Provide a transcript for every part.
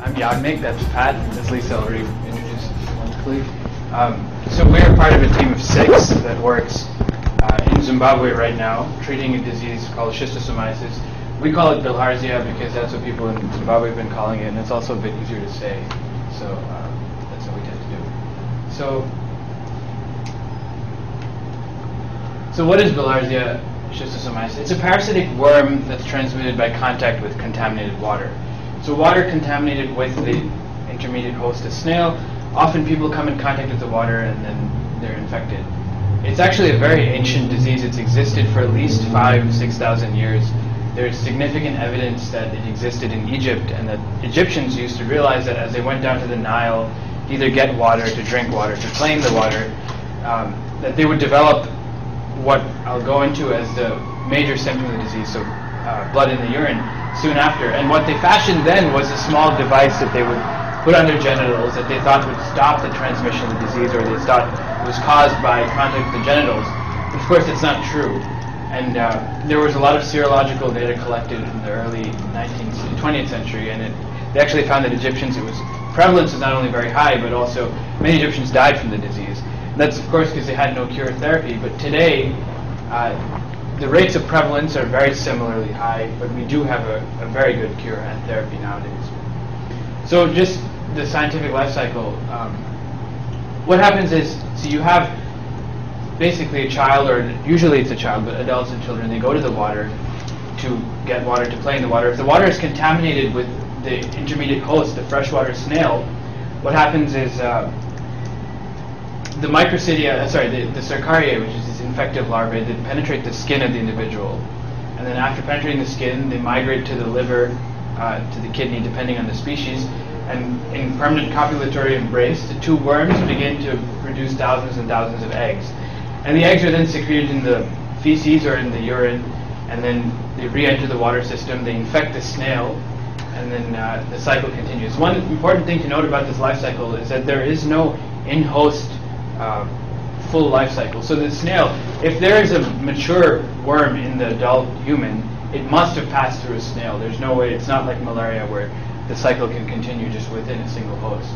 I'm Yagnik, that's Pat, as Lisa already introduced wonderfully. So we're part of a team of 6 that works in Zimbabwe right now, treating a disease called Schistosomiasis. We call it Bilharzia because that's what people in Zimbabwe have been calling it, and it's also a bit easier to say. So that's what we tend to do. So what is Bilharzia Schistosomiasis? It's a parasitic worm that's transmitted by contact with contaminated water. So water contaminated with the intermediate host, a snail. Often people come in contact with the water and then they're infected. It's actually a very ancient disease. It's existed for at least 5,000–6,000 years. There's significant evidence that it existed in Egypt, and that Egyptians used to realize that as they went down to the Nile to either get water, to drink water, to claim the water, that they would develop what I'll go into as the major symptom of the disease, so blood in the urine, soon after. And what they fashioned then was a small device that they would put on their genitals that they thought would stop the transmission of the disease, or they thought it was caused by contact with the genitals. But of course, that's not true. And there was a lot of serological data collected in the early 20th century, and they actually found that Egyptians, prevalence was not only very high, but also many Egyptians died from the disease. And that's, of course, because they had no cure therapy. But today, the rates of prevalence are very similarly high, but we do have a very good cure and therapy nowadays. So just the scientific life cycle. What happens is, so you have basically a child, or usually it's a child, but adults and children, they go to the water to get water, to play in the water. If the water is contaminated with the intermediate host, the freshwater snail, what happens is the microcidia, the Cercariae, which is these infective larvae, they penetrate the skin of the individual. And then after penetrating the skin, they migrate to the liver, to the kidney, depending on the species. And in permanent copulatory embrace, the 2 worms begin to produce thousands and thousands of eggs. And the eggs are then secreted in the feces or in the urine, and then they re-enter the water system, they infect the snail, and then the cycle continues. One important thing to note about this life cycle is that there is no in-host full life cycle. So the snail, if there is a mature worm in the adult human, it must have passed through a snail. There's no way, it's not like malaria where the cycle can continue just within a single host.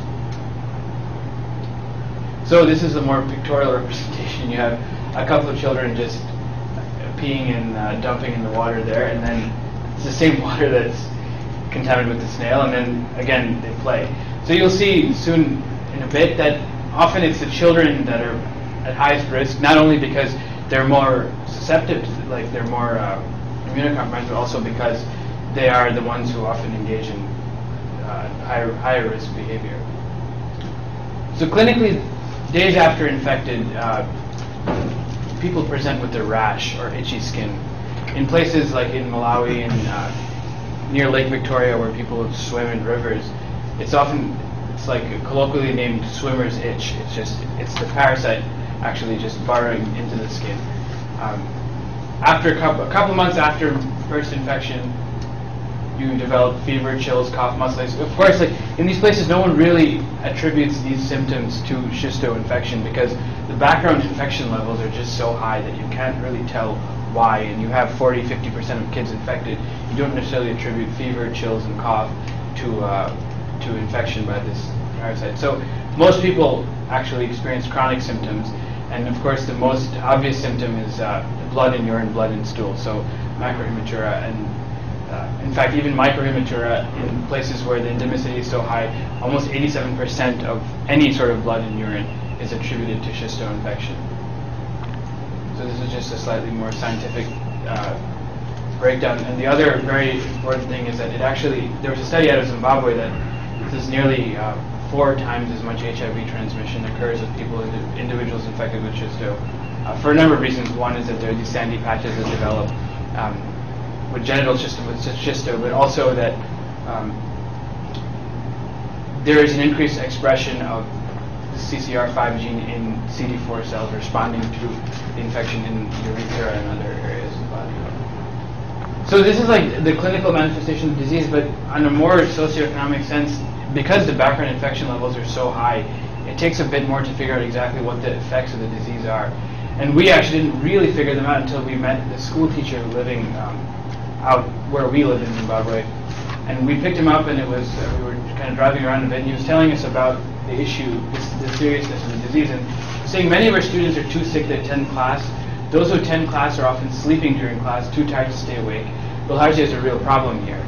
So this is a more pictorial representation. You have a couple of children just peeing and dumping in the water there, and then it's the same water that's contaminated with the snail, and then again they play. So you'll see soon in a bit that often it's the children that are at highest risk, not only because they're more susceptible, like they're more immunocompromised, but also because they are the ones who often engage in higher risk behavior. So clinically, days after infected, people present with a rash or itchy skin. In places like in Malawi and near Lake Victoria, where people swim in rivers, it's like colloquially named swimmer's itch. It's the parasite actually just burrowing into the skin. After a couple months after first infection, you develop fever, chills, cough, muscle aches. Of course, like in these places, no one really attributes these symptoms to schisto infection because the background infection levels are just so high that you can't really tell why. And you have 40–50% of kids infected. You don't necessarily attribute fever, chills, and cough to infection by this parasite. So most people actually experience chronic symptoms, and of course the most obvious symptom is blood in urine, blood in stool. So macrohematura, and in fact even microhematura in places where the endemicity is so high, almost 87% of any sort of blood in urine is attributed to schisto infection. So this is just a slightly more scientific breakdown. And the other very important thing is that there was a study out of Zimbabwe that says nearly 4 times as much HIV transmission occurs with individuals infected with schisto, for a number of reasons. One is that there are these sandy patches that develop with genital schisto, but also that there is an increased expression of the CCR5 gene in CD4 cells responding to the infection in urethra and other areas of the body. So this is like the clinical manifestation of the disease, but on a more socioeconomic sense, because the background infection levels are so high, it takes a bit more to figure out exactly what the effects of the disease are. And we actually didn't really figure them out until we met the school teacher living out where we live in Zimbabwe. And we picked him up, and it was we were kind of driving around a bit, and he was telling us about the issue, the seriousness of the disease, and saying many of our students are too sick to attend class. Those who attend class are often sleeping during class, too tired to stay awake. Bilharzia is a real problem here.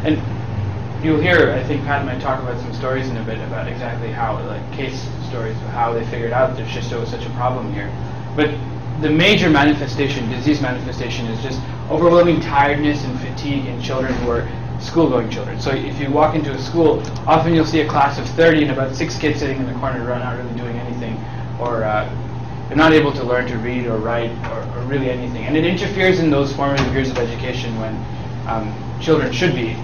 And you'll hear, I think Pat might talk about some stories in a bit about exactly how, like case stories of how they figured out that schisto was such a problem here. But the major manifestation, disease manifestation, is just overwhelming tiredness and fatigue in children who are school-going children. So if you walk into a school, often you'll see a class of 30 and about 6 kids sitting in the corner not really doing anything, or they're not able to learn to read or write or really anything. And it interferes in those formative years of education when children should be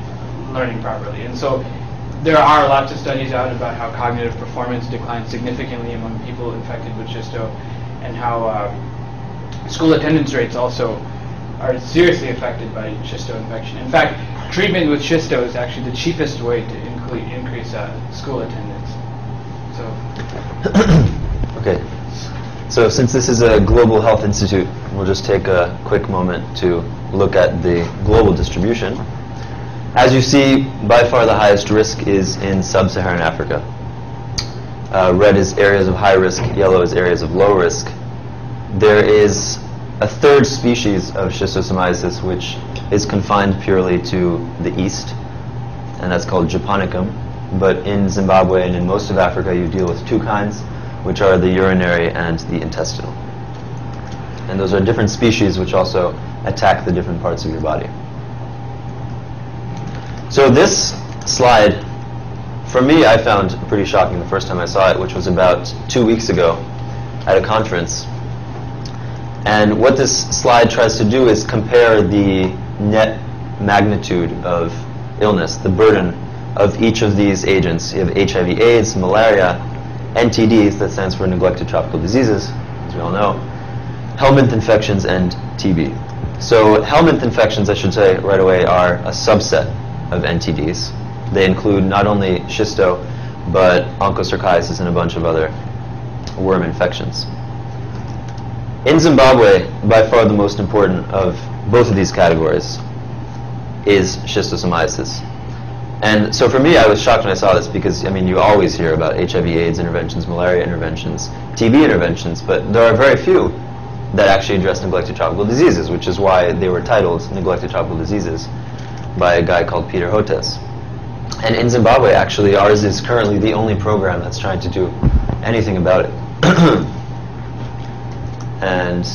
learning properly. And so there are lots of studies out about how cognitive performance declines significantly among people infected with schisto, and how school attendance rates also are seriously affected by schisto infection. In fact, treatment with schisto is actually the cheapest way to increase school attendance. So. Okay. So since this is a global health institute, we'll just take a quick moment to look at the global distribution. As you see, by far the highest risk is in sub-Saharan Africa. Red is areas of high risk, yellow is areas of low risk. There is a third species of schistosomiasis which is confined purely to the east, and that's called Japonicum. But in Zimbabwe and in most of Africa you deal with two kinds, which are the urinary and the intestinal. And those are different species which also attack the different parts of your body. So this slide, for me, I found pretty shocking the first time I saw it, which was about 2 weeks ago at a conference. And what this slide tries to do is compare the net magnitude of illness, the burden of each of these agents. You have HIV/AIDS, malaria, NTDs, that stands for neglected tropical diseases, as we all know, helminth infections, and TB. So helminth infections, I should say right away, are a subset of NTDs. They include not only schisto, but onchocerciasis and a bunch of other worm infections. In Zimbabwe, by far the most important of both of these categories is schistosomiasis. And so for me, I was shocked when I saw this because, I mean, you always hear about HIV/AIDS interventions, malaria interventions, TB interventions, but there are very few that actually address neglected tropical diseases, which is why they were titled Neglected Tropical Diseases by a guy called Peter Hotez. And in Zimbabwe, actually, ours is currently the only program that's trying to do anything about it. And,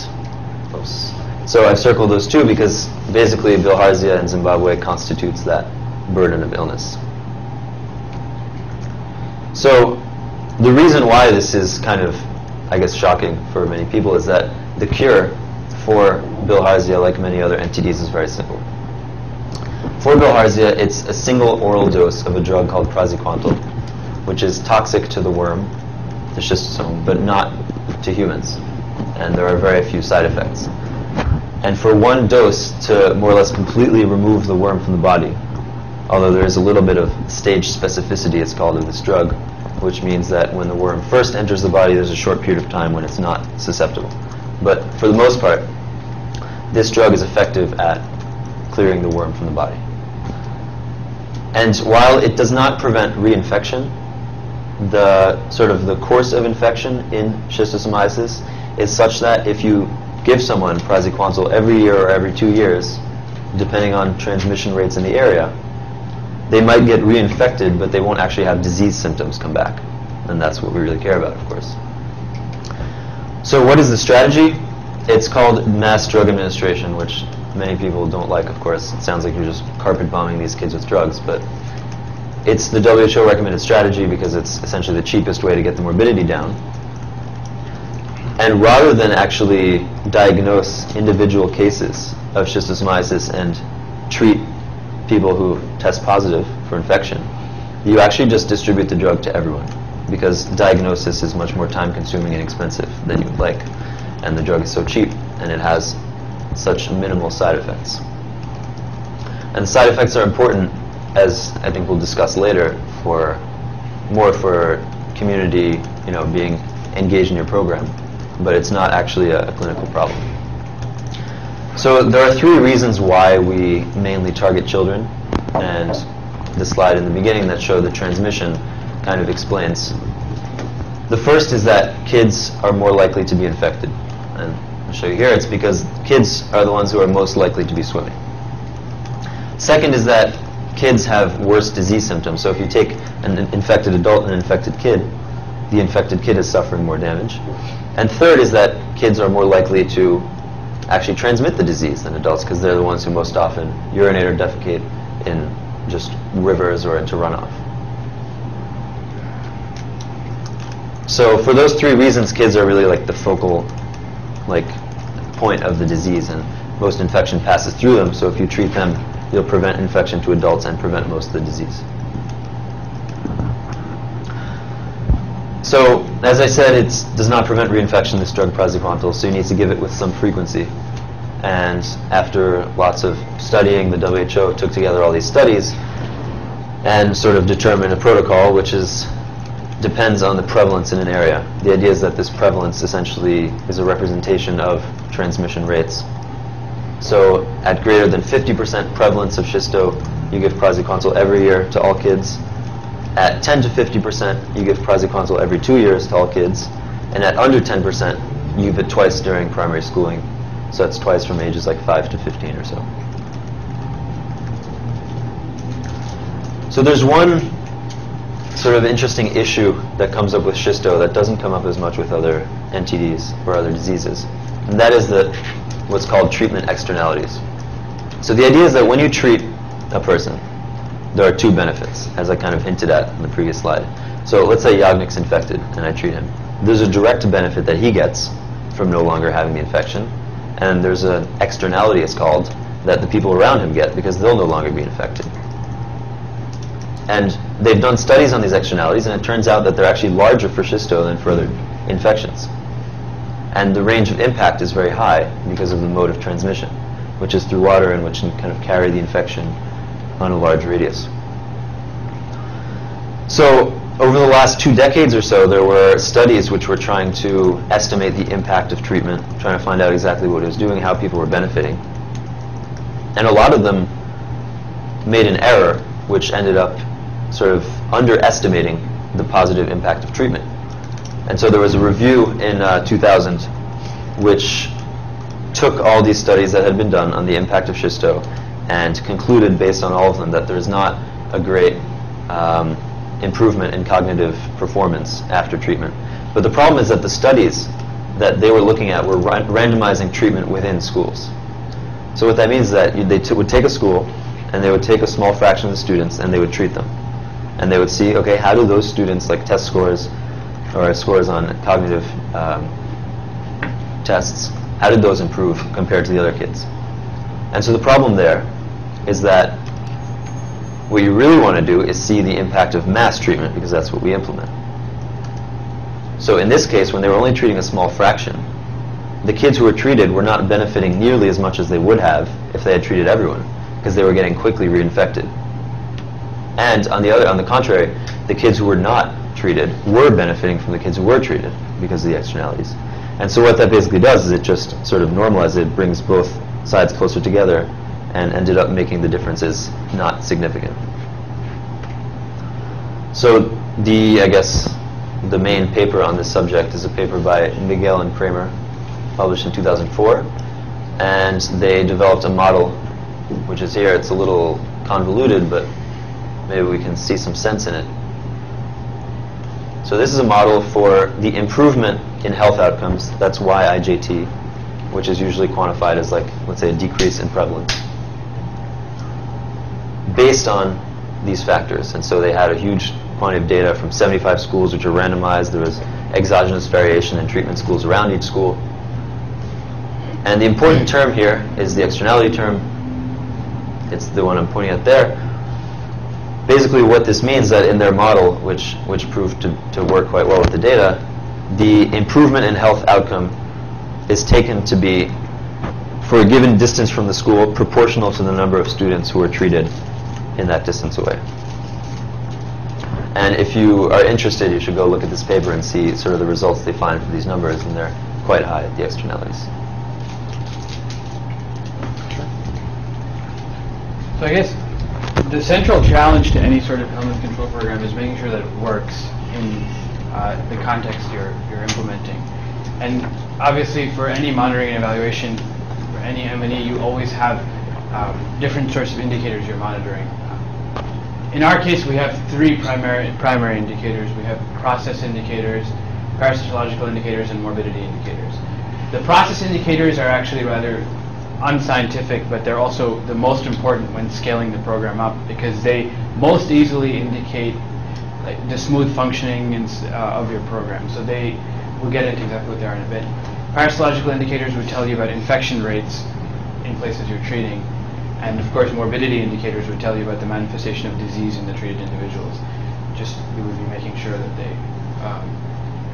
oops. So I've circled those two because basically Bilharzia in Zimbabwe constitutes that burden of illness. So the reason why this is kind of, I guess, shocking for many people is that the cure for Bilharzia, like many other NTDs, is very simple. For Bilharzia, it's a single oral dose of a drug called praziquantel, which is toxic to the worm, the schistosome, but not to humans. And there are very few side effects. And for one dose to more or less completely remove the worm from the body, although there is a little bit of stage specificity, it's called, of this drug, which means that when the worm first enters the body, there's a short period of time when it's not susceptible. But for the most part, this drug is effective at clearing the worm from the body. And while it does not prevent reinfection, the sort of the course of infection in schistosomiasis is such that if you give someone praziquantel every year or every 2 years, depending on transmission rates in the area, they might get reinfected, but they won't actually have disease symptoms come back. And that's what we really care about, of course. So what is the strategy? It's called mass drug administration, which many people don't like, of course. It sounds like you're just carpet bombing these kids with drugs, but it's the WHO recommended strategy because it's essentially the cheapest way to get the morbidity down. And rather than actually diagnose individual cases of schistosomiasis and treat people who test positive for infection, you actually just distribute the drug to everyone because diagnosis is much more time-consuming and expensive than you would like. And the drug is so cheap, and it has such minimal side effects. And the side effects are important, as I think we'll discuss later, more for community, being engaged in your program. But it's not actually a clinical problem. So there are 3 reasons why we mainly target children, and the slide in the beginning that showed the transmission kind of explains. The first is that kids are more likely to be infected. And I'll show you here, it's because kids are the ones who are most likely to be swimming. Second is that kids have worse disease symptoms. So if you take an infected adult and an infected kid, the infected kid is suffering more damage. And third is that kids are more likely to actually transmit the disease than adults, because they're the ones who most often urinate or defecate in just rivers or into runoff. So for those three reasons, kids are really like the focal point of the disease, and most infection passes through them. So if you treat them, you'll prevent infection to adults and prevent most of the disease. So, as I said, it does not prevent reinfection, this drug praziquantel, so you need to give it with some frequency. And after lots of studying, the WHO took together all these studies and sort of determined a protocol which depends on the prevalence in an area. The idea is that this prevalence essentially is a representation of transmission rates. So at greater than 50% prevalence of schisto, you give praziquantel every year to all kids. At 10 to 50%, you give praziquantel every 2 years to all kids. And at under 10%, you give it twice during primary schooling. So that's twice from ages like 5 to 15 or so. So there's one sort of interesting issue that comes up with schisto that doesn't come up as much with other NTDs or other diseases. And that is what's called treatment externalities. So the idea is that when you treat a person, there are two benefits, as I kind of hinted at in the previous slide. So let's say Yagnik's infected and I treat him. There's a direct benefit that he gets from no longer having the infection, and there's an externality, it's called, that the people around him get because they'll no longer be infected. And they've done studies on these externalities, and it turns out that they're actually larger for schisto than for other infections. And the range of impact is very high because of the mode of transmission, which is through water, and which can kind of carry the infection on a large radius. So over the last 2 decades or so, there were studies which were trying to estimate the impact of treatment, trying to find out exactly what it was doing, how people were benefiting. And a lot of them made an error, which ended up sort of underestimating the positive impact of treatment. And so there was a review in 2000 which took all these studies that had been done on the impact of schisto and concluded, based on all of them, that there's not a great improvement in cognitive performance after treatment. But the problem is that the studies that they were looking at were randomizing treatment within schools. So what that means is that they would take a school, and they would take a small fraction of the students, and they would treat them. And they would see, okay, how do those students, like test scores, or scores on cognitive tests, how did those improve compared to the other kids? And so the problem there is that what you really want to do is see the impact of mass treatment, because that's what we implement. So in this case, when they were only treating a small fraction, the kids who were treated were not benefiting nearly as much as they would have if they had treated everyone, because they were getting quickly reinfected. And on the contrary, the kids who were not treated were benefiting from the kids who were treated because of the externalities. And so what that basically does is it just sort of normalizes it, brings both sides closer together, and ended up making the differences not significant. So I guess the main paper on this subject is a paper by Miguel and Kramer, published in 2004, and they developed a model, which is here. It's a little convoluted, but maybe we can see some sense in it. So this is a model for the improvement in health outcomes. That's YIJT, which is usually quantified as, like, let's say, a decrease in prevalence, based on these factors. And so they had a huge quantity of data from 75 schools which were randomized. There was exogenous variation in treatment schools around each school. And the important term here is the externality term. It's the one I'm pointing at there. Basically what this means is that in their model, which proved to work quite well with the data, the improvement in health outcome is taken to be, for a given distance from the school, proportional to the number of students who are treated in that distance away. And if you are interested, you should go look at this paper and see sort of the results they find for these numbers, and they're quite high, the externalities. So I guess the central challenge to any sort of illness control program is making sure that it works in the context you're implementing. And obviously, for any monitoring and evaluation, for any M&E, you always have different sorts of indicators you're monitoring. In our case, we have three primary indicators. We have process indicators, parasitological indicators, and morbidity indicators. The process indicators are actually rather unscientific, but they're also the most important when scaling the program up because they most easily indicate the smooth functioning of your program. So we'll get into exactly what they are in a bit. Parasitological indicators would tell you about infection rates in places you're treating. And of course, morbidity indicators would tell you about the manifestation of disease in the treated individuals. Just we would be making sure that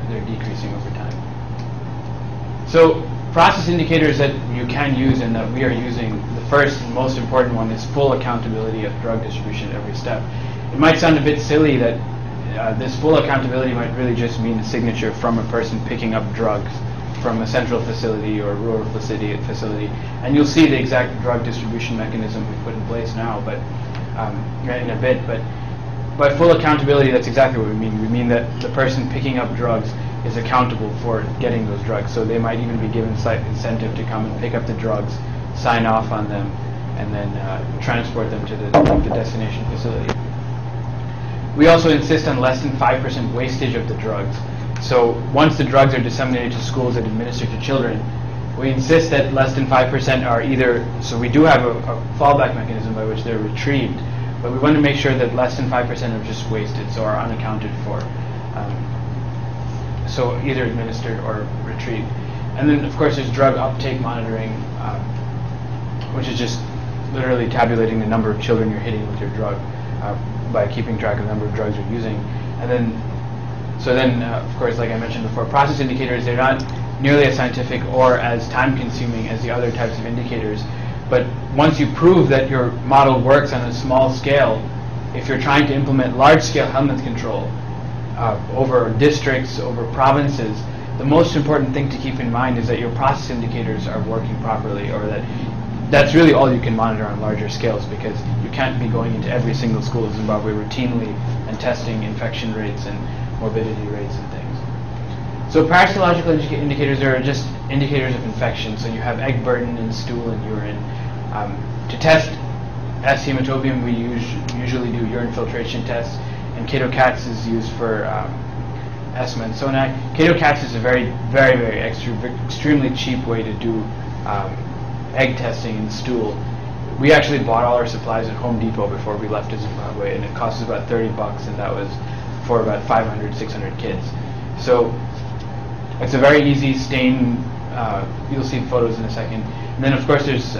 they're decreasing over time. So process indicators that you can use and that we are using, the first and most important one is full accountability of drug distribution at every step. It might sound a bit silly that this full accountability might really just mean a signature from a person picking up drugs from a central facility or a rural facility, and you'll see the exact drug distribution mechanism we put in place now, but in a bit. But by full accountability, that's exactly what we mean. We mean that the person picking up drugs is accountable for getting those drugs. So they might even be given slight incentive to come and pick up the drugs, sign off on them, and then transport them to the destination facility. We also insist on less than 5% wastage of the drugs. So once the drugs are disseminated to schools and administered to children, we insist that less than 5% are either, so we do have a fallback mechanism by which they're retrieved, but we want to make sure that less than 5% are just wasted, so are unaccounted for. So either administered or retrieved. And then of course there's drug uptake monitoring, which is just literally tabulating the number of children you're hitting with your drug by keeping track of the number of drugs you're using. And then of course, like I mentioned before, process indicators, they're not nearly as scientific or as time-consuming as the other types of indicators. But once you prove that your model works on a small scale, if you're trying to implement large-scale health control over districts, over provinces, the most important thing to keep in mind is that your process indicators are working properly, or that's really all you can monitor on larger scales, because you can't be going into every single school in Zimbabwe routinely and testing infection rates and morbidity rates and things. So parasitological indicators are just indicators of infection. So you have egg burden in stool and urine. To test S. hematobium, we usually do urine filtration tests, and Cato-CATS is used for S. mansoni. Cato-CATS is a very, very, very extremely cheap way to do egg testing in stool. We actually bought all our supplies at Home Depot before we left to Zimbabwe, and it cost us about $30, and that was for about 500, 600 kids. So it's a very easy stain. You'll see photos in a second. And then of course there's,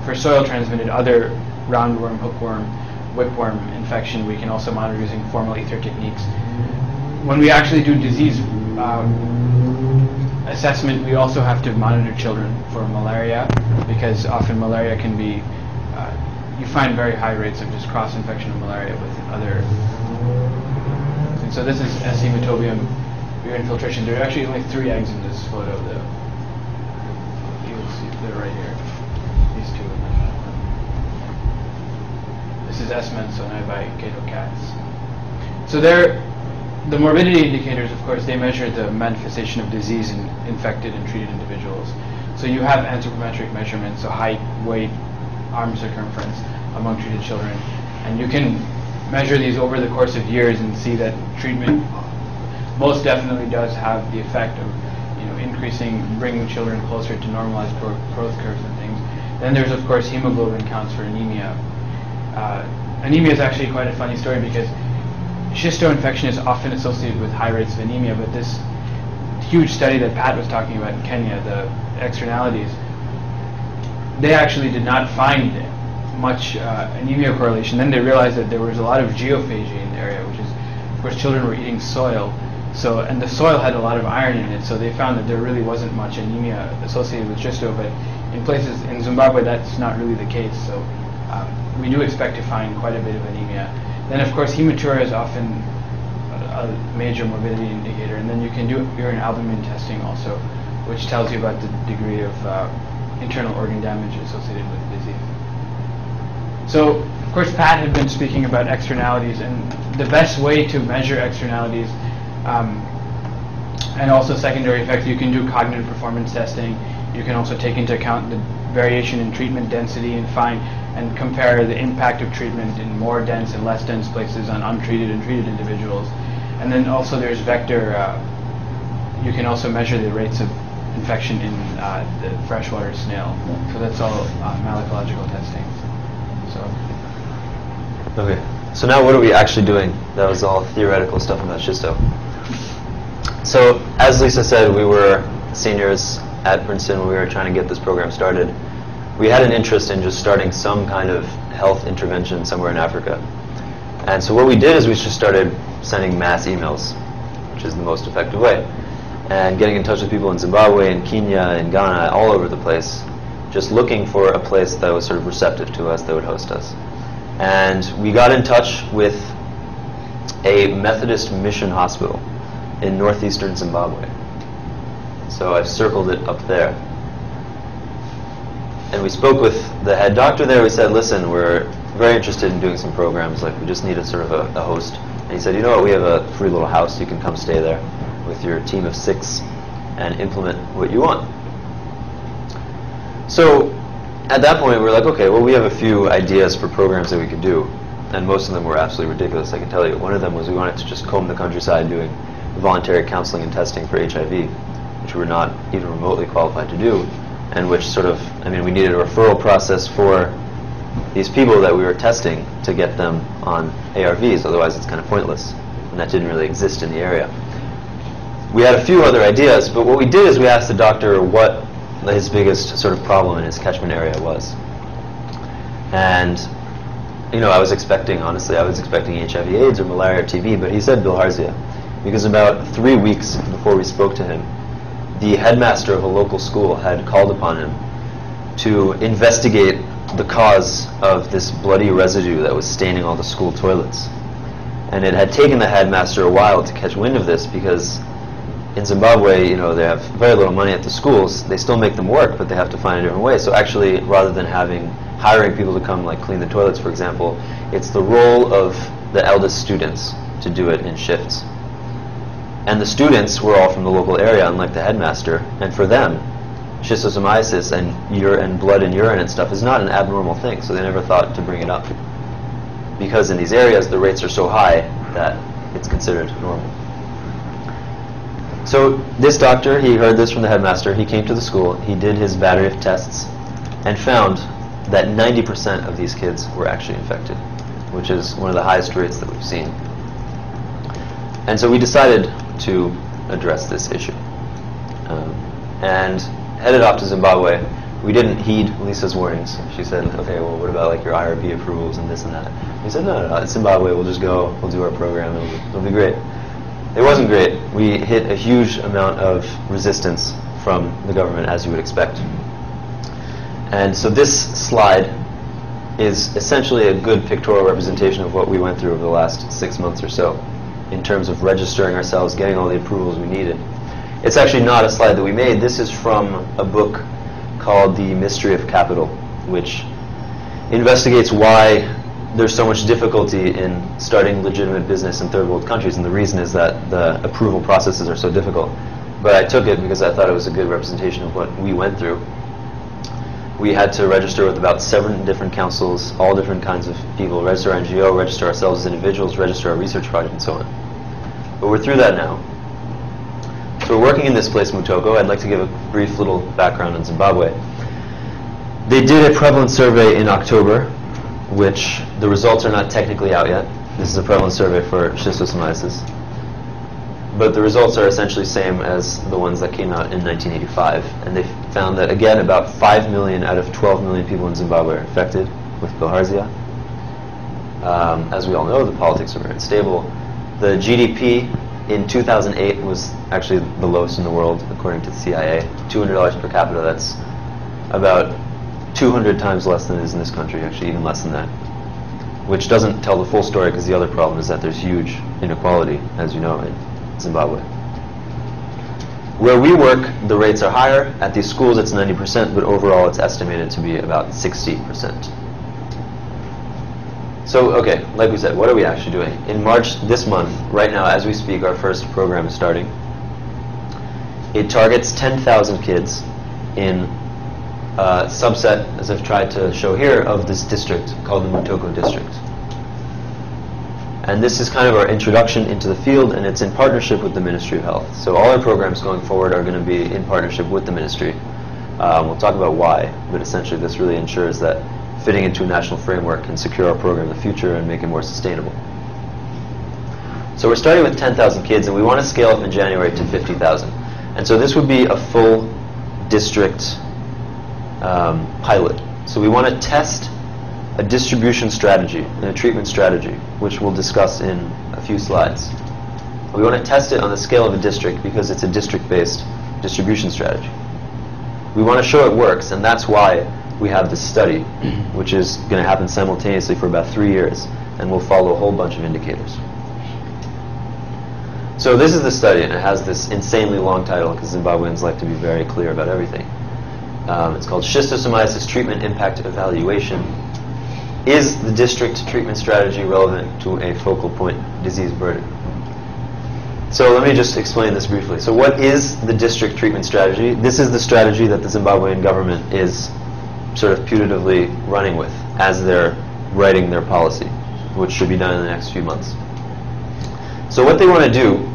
for soil transmitted, other roundworm, hookworm, whipworm infection. We can also monitor using formal ether techniques. When we actually do disease assessment, we also have to monitor children for malaria, because often malaria can be, you find very high rates of just cross-infection of malaria with other. And so this is S. hematobium urine filtration. There are actually only 3 eggs in this photo. You'll see they're right here. These two. This is S. mansoni by Cato-CATS. So the morbidity indicators, of course, they measure the manifestation of disease in infected and treated individuals. So you have anthropometric measurements, so height, weight, arm circumference among treated children, and you can measure these over the course of years and see that treatment most definitely does have the effect of, bringing children closer to normalized growth curves and things. Then there's of course hemoglobin counts for anemia. Anemia is actually quite a funny story, because schistoinfection is often associated with high rates of anemia, but this huge study that Pat was talking about in Kenya, the Externalities, they actually did not find much anemia correlation. Then they realized that there was a lot of geophagy in the area, which is, of course, children were eating soil. So, and the soil had a lot of iron in it, so they found that there really wasn't much anemia associated with schisto, but in places in Zimbabwe that's not really the case. So we do expect to find quite a bit of anemia. Then of course hematuria is often a major morbidity indicator, and then you can do urine albumin testing also, which tells you about the degree of internal organ damage associated with the disease. So course, Pat had been speaking about externalities, and the best way to measure externalities and also secondary effects, you can do cognitive performance testing. You can also take into account the variation in treatment density and compare the impact of treatment in more dense and less dense places on untreated and treated individuals. And then also there's vector. You can also measure the rates of infection in the freshwater snail. So that's all malacological testing. So. Okay. So now what are we actually doing? That was all theoretical stuff about schisto. So as Lisa said, we were seniors at Princeton when we were trying to get this program started. We had an interest in just starting some kind of health intervention somewhere in Africa. And so what we did is we just started sending mass emails, which is the most effective way, and getting in touch with people in Zimbabwe and Kenya and Ghana, all over the place, just looking for a place that was sort of receptive to us, that would host us. And we got in touch with a Methodist mission hospital in northeastern Zimbabwe. So I've circled it up there. And we spoke with the head doctor there. We said, listen, we're very interested in doing some programs. Like, we just need a sort of a host. And he said, you know what, we have a free little house. You can come stay there with your team of 6 and implement what you want. So at that point, we were like, okay, well, we have a few ideas for programs that we could do. And most of them were absolutely ridiculous, I can tell you. One of them was we wanted to just comb the countryside doing voluntary counseling and testing for HIV, which we were not even remotely qualified to do, and which sort of, I mean, we needed a referral process for these people that we were testing to get them on ARVs, otherwise it's kind of pointless, and that didn't really exist in the area. We had a few other ideas, but what we did is we asked the doctor what his biggest sort of problem in his catchment area was. And, you know, I was expecting HIV/AIDS or malaria or TB, but he said Bilharzia. Because about 3 weeks before we spoke to him, the headmaster of a local school had called upon him to investigate the cause of this bloody residue that was staining all the school toilets. And it had taken the headmaster a while to catch wind of this, because in Zimbabwe, you know, they have very little money at the schools. They still make them work, but they have to find a different way. So actually, rather than hiring people to come like clean the toilets, for example, it's the role of the eldest students to do it in shifts. And the students were all from the local area, unlike the headmaster. And for them, schistosomiasis and blood and urine and stuff is not an abnormal thing, so they never thought to bring it up. Because in these areas, the rates are so high that it's considered normal. So this doctor, he heard this from the headmaster. He came to the school, he did his battery of tests, and found that 90% of these kids were actually infected, which is one of the highest rates that we've seen. And so we decided to address this issue, and headed off to Zimbabwe. We didn't heed Lisa's warnings. She said, okay, well, what about like your IRB approvals and this and that? We said, no, it's Zimbabwe, we'll just go, we'll do our program, it'll be great. It wasn't great. We hit a huge amount of resistance from the government, as you would expect. And so this slide is essentially a good pictorial representation of what we went through over the last 6 months or so, in terms of registering ourselves, getting all the approvals we needed. It's actually not a slide that we made. This is from a book called The Mystery of Capital, which investigates why there's so much difficulty in starting legitimate business in third world countries, and the reason is that the approval processes are so difficult. But I took it because I thought it was a good representation of what we went through. We had to register with about 7 different councils, all different kinds of people, register our NGO, register ourselves as individuals, register our research project, and so on. But we're through that now. So we're working in this place, Mutoko. I'd like to give a brief little background on Zimbabwe. They did a prevalence survey in October, which the results are not technically out yet. This is a prevalence survey for schistosomiasis. But the results are essentially the same as the ones that came out in 1985. And they found that, again, about 5 million out of 12 million people in Zimbabwe are infected with Bilharzia. As we all know, the politics are very unstable. The GDP in 2008 was actually the lowest in the world, according to the CIA. $200 per capita, that's about 200 times less than it is in this country, actually even less than that. Which doesn't tell the full story, because the other problem is that there's huge inequality, as you know, in Zimbabwe. Where we work, the rates are higher. At these schools, it's 90%, but overall, it's estimated to be about 60%. So, okay, like we said, what are we actually doing? In March this month, right now, as we speak, our first program is starting. It targets 10,000 kids in a subset, as I've tried to show here, of this district called the Mutoko district. And this is kind of our introduction into the field, and it's in partnership with the Ministry of Health. So all our programs going forward are going to be in partnership with the ministry. We'll talk about why, but essentially this really ensures that fitting into a national framework can secure our program in the future and make it more sustainable. So we're starting with 10,000 kids, and we want to scale up in January to 50,000. And so this would be a full district pilot. So we want to test a distribution strategy and a treatment strategy, which we'll discuss in a few slides. We want to test it on the scale of a district because it's a district-based distribution strategy. We want to show it works, and that's why we have this study, which is going to happen simultaneously for about 3 years, and we'll follow a whole bunch of indicators. So this is the study, and it has this insanely long title because Zimbabweans like to be very clear about everything. It's called Schistosomiasis Treatment Impact Evaluation. Is the district treatment strategy relevant to a focal point disease burden? So let me just explain this briefly. So what is the district treatment strategy? This is the strategy that the Zimbabwean government is sort of putatively running with as they're writing their policy, which should be done in the next few months. So what they want to do,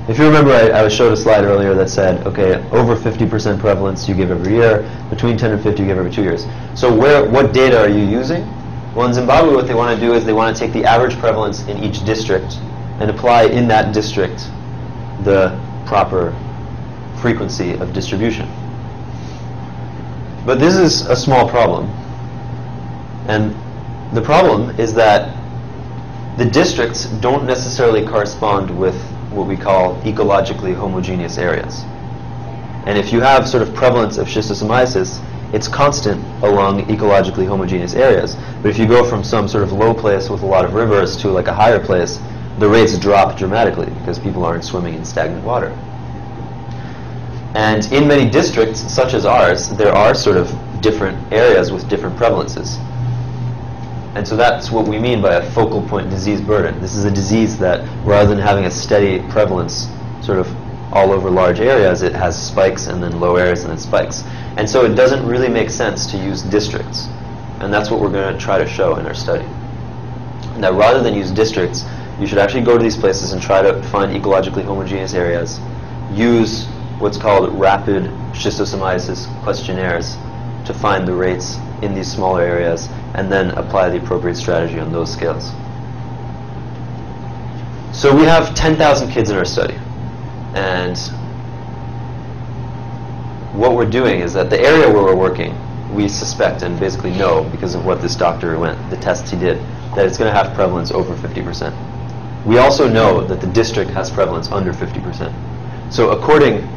if you remember, I showed a slide earlier that said, okay, over 50% prevalence you give every year, between 10 and 50 you give every 2 years. So what data are you using? Well, in Zimbabwe, what they want to do is they want to take the average prevalence in each district and apply in that district the proper frequency of distribution. But this is a small problem. And the problem is that the districts don't necessarily correspond with what we call ecologically homogeneous areas. And if you have sort of prevalence of schistosomiasis, it's constant along ecologically homogeneous areas. But if you go from some sort of low place with a lot of rivers to like a higher place, the rates drop dramatically because people aren't swimming in stagnant water. And in many districts, such as ours, there are sort of different areas with different prevalences. And so that's what we mean by a focal point disease burden. This is a disease that, rather than having a steady prevalence sort of all over large areas, it has spikes and then low areas and then spikes. And so it doesn't really make sense to use districts. And that's what we're going to try to show in our study. That rather than use districts, you should actually go to these places and try to find ecologically homogeneous areas, use what's called rapid schistosomiasis questionnaires to find the rates in these smaller areas, and then apply the appropriate strategy on those scales. So we have 10,000 kids in our study. And what we're doing is that the area where we're working, we suspect and basically know, because of what this doctor the tests he did, that it's going to have prevalence over 50%. We also know that the district has prevalence under 50%. So according